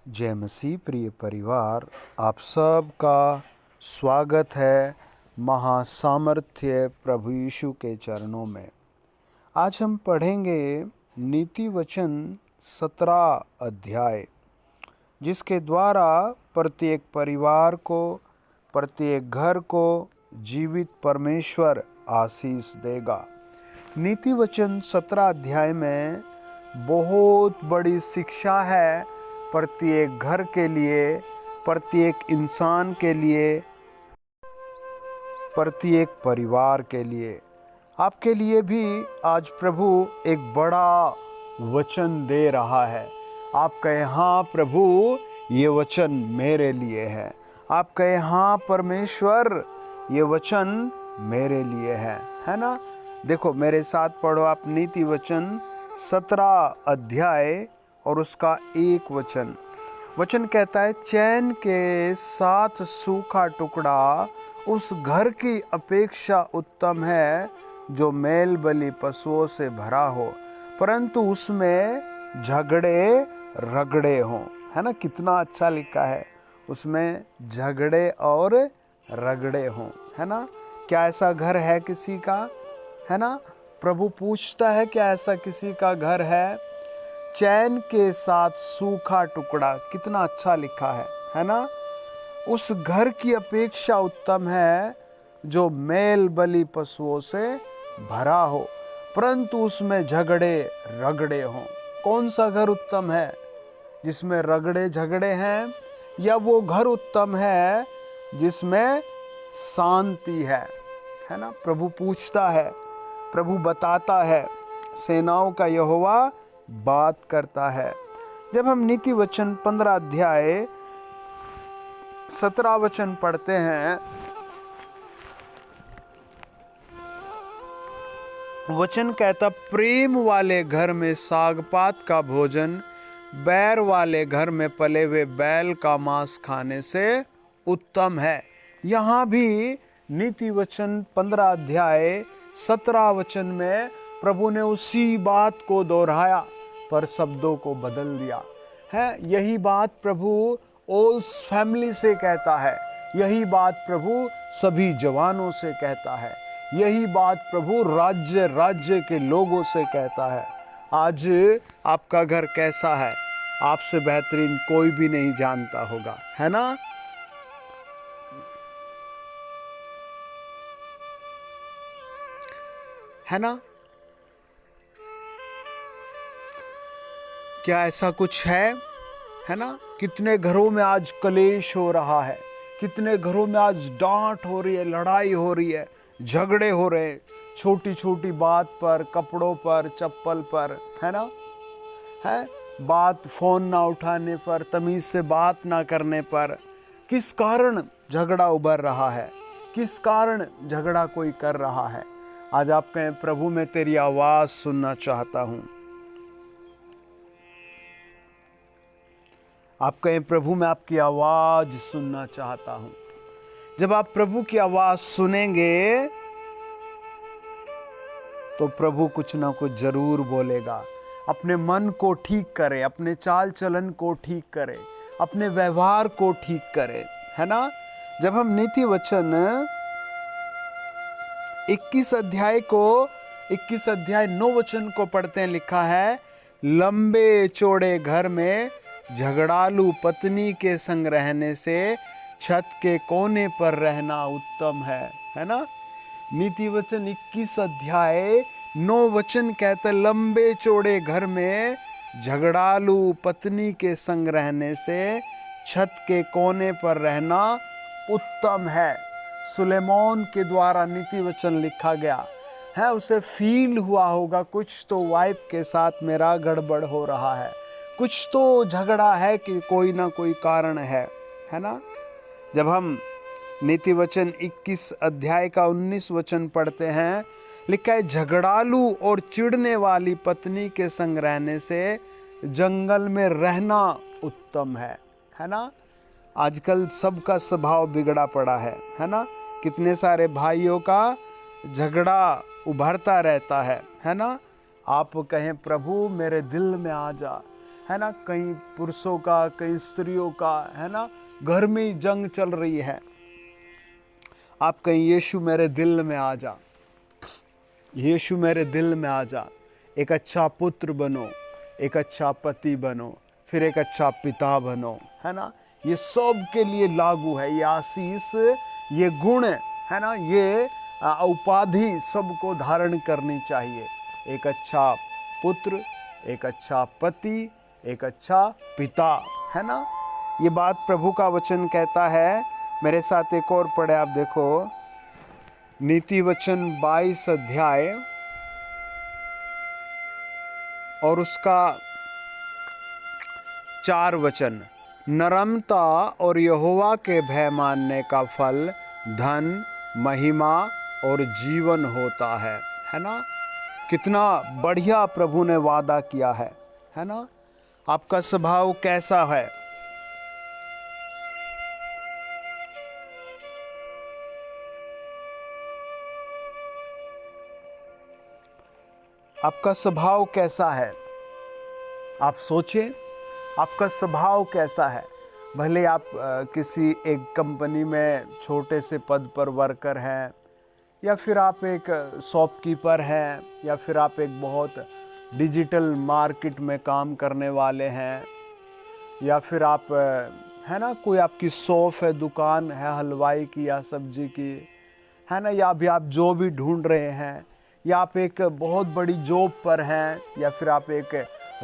जय मसीह प्रिय परिवार, आप सब का स्वागत है महासामर्थ्य प्रभु यीशु के चरणों में। आज हम पढ़ेंगे नीति वचन 17 अध्याय, जिसके द्वारा प्रत्येक परिवार को, प्रत्येक घर को जीवित परमेश्वर आशीष देगा। नीति वचन 17 अध्याय में बहुत बड़ी शिक्षा है प्रत्येक घर के लिए, प्रत्येक इंसान के लिए, प्रत्येक परिवार के लिए। आपके लिए भी आज प्रभु एक बड़ा वचन दे रहा है। आप कहे हाँ प्रभु, ये वचन मेरे लिए है। आप कहे हाँ परमेश्वर, ये वचन मेरे लिए है ना। देखो मेरे साथ पढ़ो आप नीति वचन 17 अध्याय और उसका 1 वचन। वचन कहता है, चैन के साथ सूखा टुकड़ा उस घर की अपेक्षा उत्तम है जो मेल बलि पशुओं से भरा हो, परंतु उसमें झगड़े रगड़े हों। है ना, कितना अच्छा लिखा है, उसमें झगड़े और रगड़े हों। है ना, क्या ऐसा घर है किसी का? है ना, प्रभु पूछता है क्या ऐसा किसी का घर है? चैन के साथ सूखा टुकड़ा, कितना अच्छा लिखा है ना। उस घर की अपेक्षा उत्तम है जो मेल बलि पशुओं से भरा हो, परंतु उसमें झगड़े रगड़े हों। कौन सा घर उत्तम है? जिसमें रगड़े झगड़े हैं, या वो घर उत्तम है जिसमें शांति है ना। प्रभु पूछता है, प्रभु बताता है, सेनाओं का यहोवा बात करता है। जब हम नीति वचन 15 अध्याय 17 वचन पढ़ते हैं, वचन कहता, प्रेम वाले घर में सागपात का भोजन बैर वाले घर में पले हुए बैल का मांस खाने से उत्तम है। यहाँ भी नीति वचन 15 अध्याय 17 वचन में प्रभु ने उसी बात को दोहराया, पर शब्दों को बदल दिया है। यही बात प्रभु ओल्स फैमिली से कहता है, यही बात प्रभु सभी जवानों से कहता है, यही बात प्रभु राज्य राज्य के लोगों से कहता है। आज आपका घर कैसा है, आपसे बेहतरीन कोई भी नहीं जानता होगा, है ना। है ना, क्या ऐसा कुछ है ना। कितने घरों में आज कलेश हो रहा है, कितने घरों में आज डांट हो रही है, लड़ाई हो रही है, झगड़े हो रहे हैं, छोटी छोटी बात पर, कपड़ों पर, चप्पल पर, है ना। है बात फोन ना उठाने पर, तमीज से बात ना करने पर। किस कारण झगड़ा उभर रहा है? किस कारण झगड़ा कोई कर रहा है? आज आप कहें प्रभु मैं तेरी आवाज सुनना चाहता हूं। आप कहें प्रभु मैं आपकी आवाज सुनना चाहता हूं। जब आप प्रभु की आवाज सुनेंगे तो प्रभु कुछ ना कुछ जरूर बोलेगा। अपने मन को ठीक करे, अपने चाल चलन को ठीक करे, अपने व्यवहार को ठीक करे, है ना। जब हम नीति वचन 21 अध्याय 9 वचन को पढ़ते हैं, लिखा है, लंबे चौड़े घर में झगड़ालू पत्नी के संग रहने से छत के कोने पर रहना उत्तम है ना। नीति वचन 21 अध्याय 9 वचन कहते, लंबे चौड़े घर में झगड़ालू पत्नी के संग रहने से छत के कोने पर रहना उत्तम है। सुलेमान के द्वारा नीति वचन लिखा गया है। उसे फील हुआ होगा कुछ तो वाइफ के साथ मेरा गड़बड़ हो रहा है, कुछ तो झगड़ा है कि कोई ना कोई कारण है ना। जब हम नीति वचन 21 अध्याय का 19 वचन पढ़ते हैं, लिखा है, झगड़ालू और चिढ़ने वाली पत्नी के संग रहने से जंगल में रहना उत्तम है ना। आजकल सबका स्वभाव बिगड़ा पड़ा है ना। कितने सारे भाइयों का झगड़ा उभरता रहता है ना। आप कहें प्रभु मेरे दिल में आ जा, है ना, कहीं पुरुषों का, कहीं स्त्रियों का, है ना, घर में ही जंग चल रही है। आप कहीं यीशु मेरे दिल में आ जा, यीशु मेरे दिल में आ जा, एक अच्छा पुत्र बनो, एक अच्छा पति बनो, फिर एक अच्छा पिता बनो, है ना। ये सब के लिए लागू है, ये आशीष, ये गुण, है ना, ये उपाधि सबको धारण करनी चाहिए। एक अच्छा पुत्र, एक अच्छा पति, एक अच्छा पिता, है ना। ये बात प्रभु का वचन कहता है। मेरे साथ एक और पढ़े आप, देखो नीति वचन 22 अध्याय और उसका 4 वचन। नरमता और यहोवा के भय मानने का फल धन, महिमा और जीवन होता है ना। कितना बढ़िया प्रभु ने वादा किया है ना। आपका स्वभाव कैसा है? आपका स्वभाव कैसा है? आप सोचें, आपका स्वभाव कैसा है? भले आप किसी एक कंपनी में छोटे से पद पर वर्कर हैं, या फिर आप एक शॉपकीपर हैं, या फिर आप एक बहुत डिजिटल मार्केट में काम करने वाले हैं, या फिर आप, है ना, कोई आपकी शॉप है, दुकान है हलवाई की या सब्जी की, है ना, या अभी आप जो भी ढूंढ रहे हैं, या आप एक बहुत बड़ी जॉब पर हैं, या फिर आप एक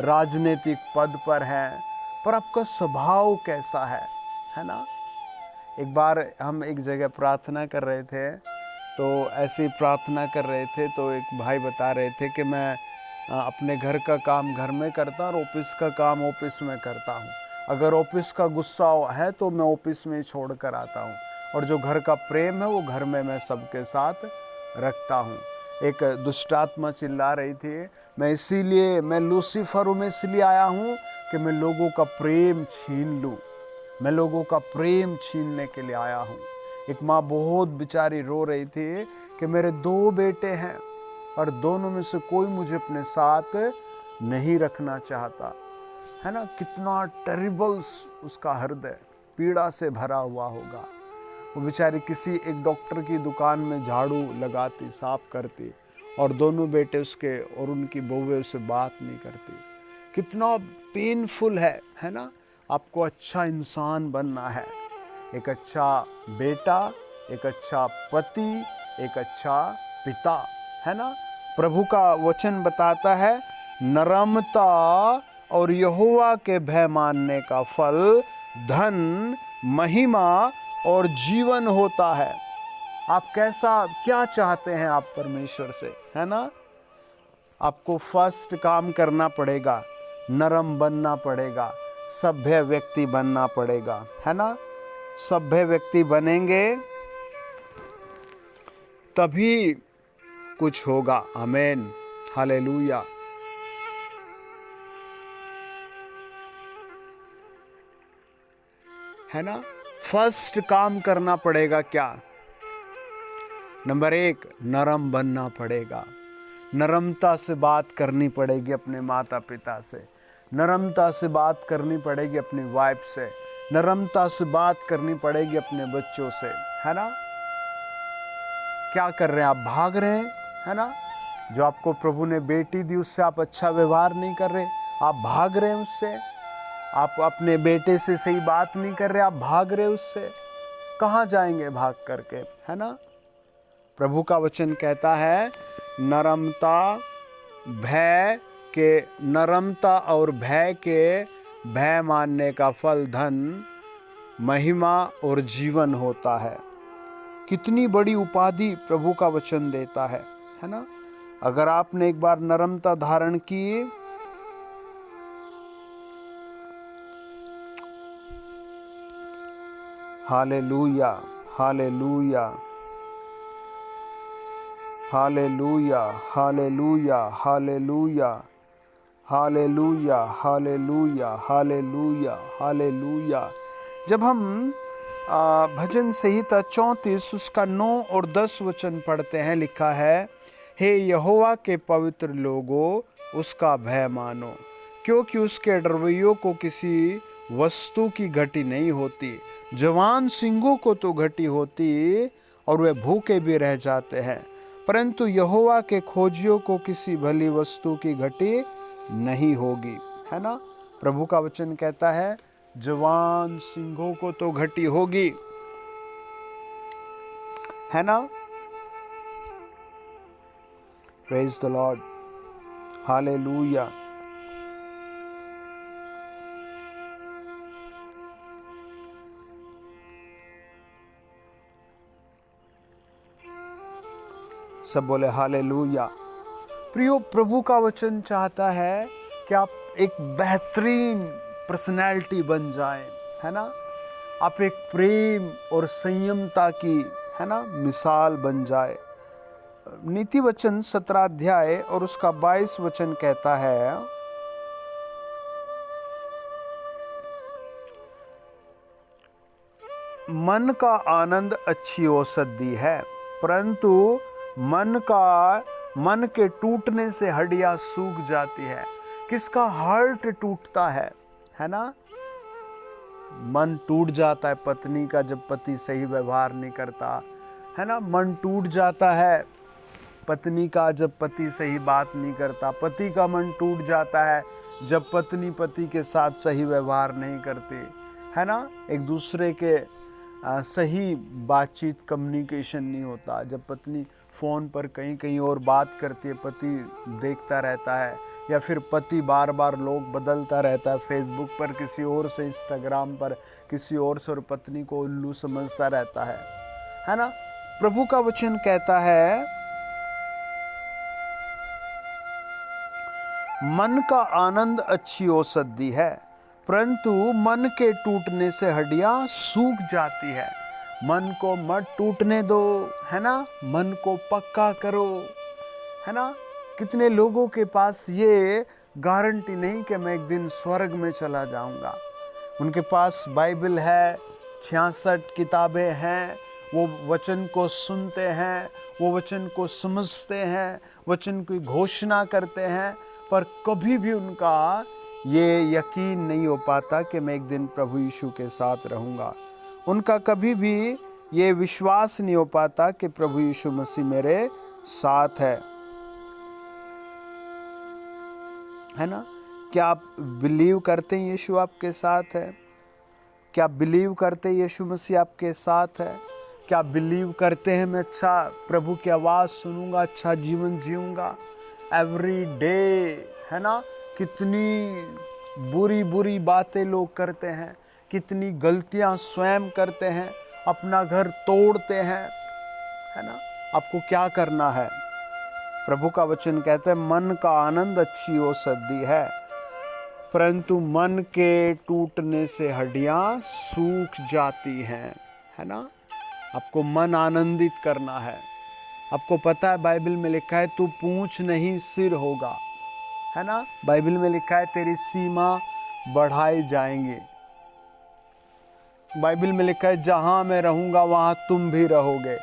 राजनीतिक पद पर हैं, पर आपका स्वभाव कैसा है ना। एक बार हम एक जगह प्रार्थना कर रहे थे, तो ऐसे ही प्रार्थना कर रहे थे, तो एक भाई बता रहे थे कि मैं अपने घर का काम घर में करता और ऑफिस का काम ऑफिस में करता हूँ। अगर ऑफिस का गुस्सा है तो मैं ऑफिस में ही छोड़ कर आता हूँ, और जो घर का प्रेम है वो घर में मैं सबके साथ रखता हूँ। एक दुष्टात्मा चिल्ला रही थी, मैं लूसीफर हूँ, मैं इसलिए आया हूँ कि मैं लोगों का प्रेम छीन लूँ, मैं लोगों का प्रेम छीनने के लिए आया हूँ। एक माँ बहुत बेचारी रो रही थी कि मेरे 2 बेटे हैं और दोनों में से कोई मुझे अपने साथ नहीं रखना चाहता, है ना। कितना टेरिबल उसका हृदय पीड़ा से भरा हुआ होगा। वो बेचारी किसी एक डॉक्टर की दुकान में झाड़ू लगाती, साफ करती, और दोनों बेटे उसके और उनकी बहुएं उससे बात नहीं करती। कितना पेनफुल है ना। आपको अच्छा इंसान बनना है, एक अच्छा बेटा, एक अच्छा पति, एक अच्छा पिता, है ना। प्रभु का वचन बताता है, नरमता और यहोवा के भय मानने का फल धन, महिमा और जीवन होता है। आप क्या चाहते हैं आप परमेश्वर से, है ना। आपको फर्स्ट काम करना पड़ेगा, नरम बनना पड़ेगा, सभ्य व्यक्ति बनना पड़ेगा, है ना। सभ्य व्यक्ति बनेंगे तभी कुछ होगा। आमीन, हालेलुया। है ना। फर्स्ट काम करना पड़ेगा क्या? नंबर 1, नरम बनना पड़ेगा। नरमता से बात करनी पड़ेगी अपने माता पिता से, नरमता से बात करनी पड़ेगी अपनी वाइफ से, नरमता से बात करनी पड़ेगी अपने बच्चों से, है ना। क्या कर रहे हैं आप? भाग रहे हैं, है ना। जो आपको प्रभु ने बेटी दी उससे आप अच्छा व्यवहार नहीं कर रहे, आप भाग रहे हैं उससे। आप अपने बेटे से सही बात नहीं कर रहे, आप भाग रहे उससे। कहाँ जाएंगे भाग करके, है ना। प्रभु का वचन कहता है, नरमता और भय के भय मानने का फल धन, महिमा और जीवन होता है। कितनी बड़ी उपाधि प्रभु का वचन देता है ना। अगर आपने एक बार नरमता धारण की, hallelujah, hallelujah, hallelujah, hallelujah, hallelujah, hallelujah, hallelujah, hallelujah, hallelujah. जब हम भजन संहिता 34 उसका 9 और 10 वचन पढ़ते हैं, लिखा है, हे यहोवा के पवित्र लोगों, उसका भय मानो, क्योंकि उसके रवैयों को किसी वस्तु की घटी नहीं होती। जवान सिंहों को तो घटी होती और वे भूखे भी रह जाते हैं, परंतु यहोवा के खोजियों को किसी भली वस्तु की घटी नहीं होगी। है ना, प्रभु का वचन कहता है जवान सिंहों को तो घटी होगी, है ना। Praise the Lord, hallelujah. सब बोले हालेलुया। प्रियो, प्रभु का वचन चाहता है कि आप एक बेहतरीन पर्सनैलिटी बन जाएं, है ना। आप एक प्रेम और संयमता की, है ना, मिसाल बन जाए। नीति वचन 17 अध्याय और उसका 22 वचन कहता है, मन का आनंद अच्छी औषधि है, परंतु मन के टूटने से हड्डियां सूख जाती है। किसका हार्ट टूटता है ना। मन टूट जाता है पत्नी का जब पति सही व्यवहार नहीं करता, है ना। मन टूट जाता है पत्नी का जब पति सही बात नहीं करता। पति का मन टूट जाता है जब पत्नी पति के साथ सही व्यवहार नहीं करती, है ना। एक दूसरे के सही बातचीत, कम्युनिकेशन नहीं होता। जब पत्नी फ़ोन पर कहीं कहीं और बात करती है, पति देखता रहता है, या फिर पति बार बार लोग बदलता रहता है, फेसबुक पर किसी और से, इंस्टाग्राम पर किसी और से, और पत्नी को उल्लू समझता रहता है ना। प्रभु का वचन कहता है मन का आनंद अच्छी औषधि है, परंतु मन के टूटने से हड्डियां सूख जाती है। मन को मत टूटने दो, है ना। मन को पक्का करो, है ना। कितने लोगों के पास ये गारंटी नहीं कि मैं एक दिन स्वर्ग में चला जाऊंगा। उनके पास बाइबल है, 66 किताबें हैं, वो वचन को सुनते हैं, वो वचन को समझते हैं, वचन की घोषणा करते हैं, पर कभी भी उनका ये यकीन नहीं हो पाता कि मैं एक दिन प्रभु यीशु के साथ रहूंगा। उनका कभी भी ये विश्वास नहीं हो पाता कि प्रभु यीशु मसीह मेरे साथ है ना। क्या आप बिलीव करते हैं यीशु आपके साथ है? क्या आप बिलीव करते हैं यीशु मसीह आपके साथ है? क्या आप बिलीव करते हैं मैं अच्छा प्रभु की आवाज़ सुनूंगा, अच्छा जीवन जीऊंगा एवरी डे, है ना। कितनी बुरी बुरी बातें लोग करते हैं, कितनी गलतियां स्वयं करते हैं, अपना घर तोड़ते हैं, है ना। आपको क्या करना है? प्रभु का वचन कहता है मन का आनंद अच्छी औषधि है, परंतु मन के टूटने से हड्डियां सूख जाती हैं, है ना। आपको मन आनंदित करना है। आपको पता है बाइबल में लिखा है तू पूंछ नहीं सिर होगा, है ना। बाइबल में लिखा है तेरी सीमा बढ़ाई जाएंगी। बाइबल में लिखा है जहां मैं रहूंगा वहां तुम भी रहोगे।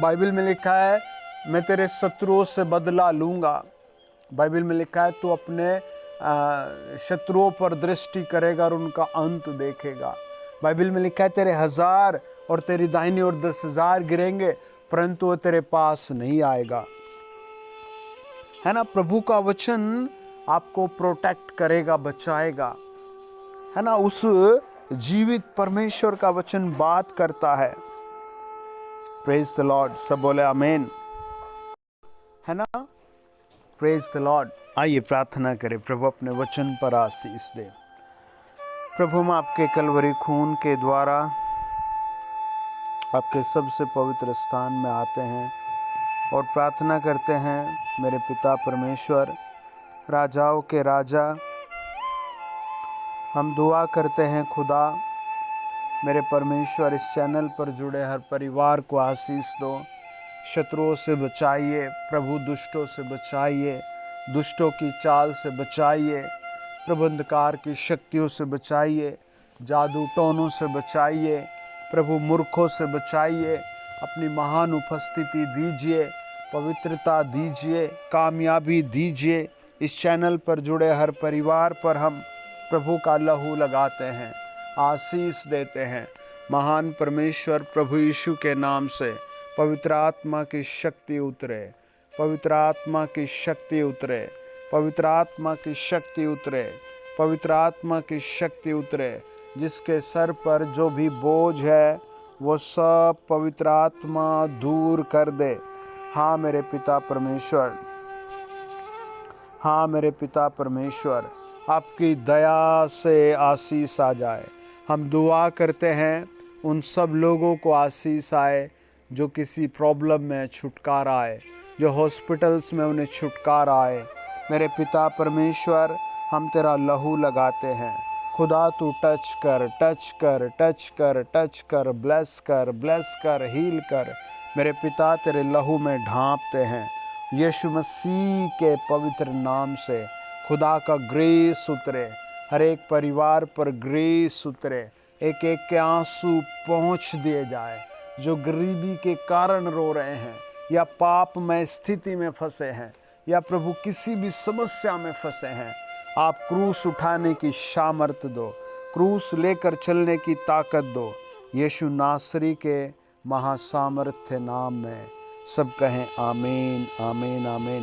बाइबल में लिखा है मैं तेरे शत्रुओं से बदला लूंगा। बाइबल में लिखा है तू अपने शत्रुओं पर दृष्टि करेगा और उनका अंत देखेगा। बाइबल में लिखा है तेरे 1000 और तेरी दाहिनी ओर 10,000 गिरेंगे, परंतु वो तेरे पास नहीं आएगा, है ना। प्रभु का वचन आपको प्रोटेक्ट करेगा, बचाएगा, है ना। उस जीवित परमेश्वर का वचन बात करता है। प्रेज द लॉर्ड, सब बोले आमीन, है ना। Praise the Lord. आइए प्रार्थना करें, प्रभु अपने वचन पर आशीष दे। प्रभु हम आपके कलवरी खून के द्वारा आपके सबसे पवित्र स्थान में आते हैं और प्रार्थना करते हैं मेरे पिता परमेश्वर, राजाओं के राजा, हम दुआ करते हैं खुदा मेरे परमेश्वर इस चैनल पर जुड़े हर परिवार को आशीष दो, शत्रुओं से बचाइए प्रभु, दुष्टों से बचाइए, दुष्टों की चाल से बचाइए, प्रबंधकार की शक्तियों से बचाइए, जादू टोनों से बचाइए प्रभु, मूर्खों से बचाइए। अपनी महान उपस्थिति दीजिए, पवित्रता दीजिए, कामयाबी दीजिए इस चैनल पर जुड़े हर परिवार पर हम प्रभु का लहू लगाते हैं, आशीष देते हैं। महान परमेश्वर प्रभु यीशु के नाम से पवित्र आत्मा की शक्ति उतरे, पवित्र आत्मा की शक्ति उतरे, पवित्र आत्मा की शक्ति उतरे, पवित्र आत्मा की शक्ति उतरे। जिसके सर पर जो भी बोझ है वो सब पवित्र आत्मा दूर कर दे। हाँ मेरे पिता परमेश्वर, हाँ मेरे पिता परमेश्वर, आपकी दया से आशीष आ जाए। हम दुआ करते हैं उन सब लोगों को आशीष आए जो किसी प्रॉब्लम में छुटकारा आए, जो हॉस्पिटल्स में उन्हें छुटकारा आए। मेरे पिता परमेश्वर, हम तेरा लहू लगाते हैं। खुदा तू टच कर, टच कर, टच कर, टच कर, ब्लेस कर, ब्लेस कर, हील कर। मेरे पिता तेरे लहू में ढांपते हैं यीशु मसीह के पवित्र नाम से। खुदा का ग्रेस उतरे, हर एक परिवार पर ग्रेस उतरे, एक एक के आंसू पहुँच दिए जाए जो गरीबी के कारण रो रहे हैं या पापमय स्थिति में फंसे हैं या प्रभु किसी भी समस्या में फंसे हैं। आप क्रूस उठाने की सामर्थ दो, क्रूस लेकर चलने की ताकत दो। यीशु नासरी के महासामर्थ्य नाम में सब कहें आमीन, आमीन, आमीन।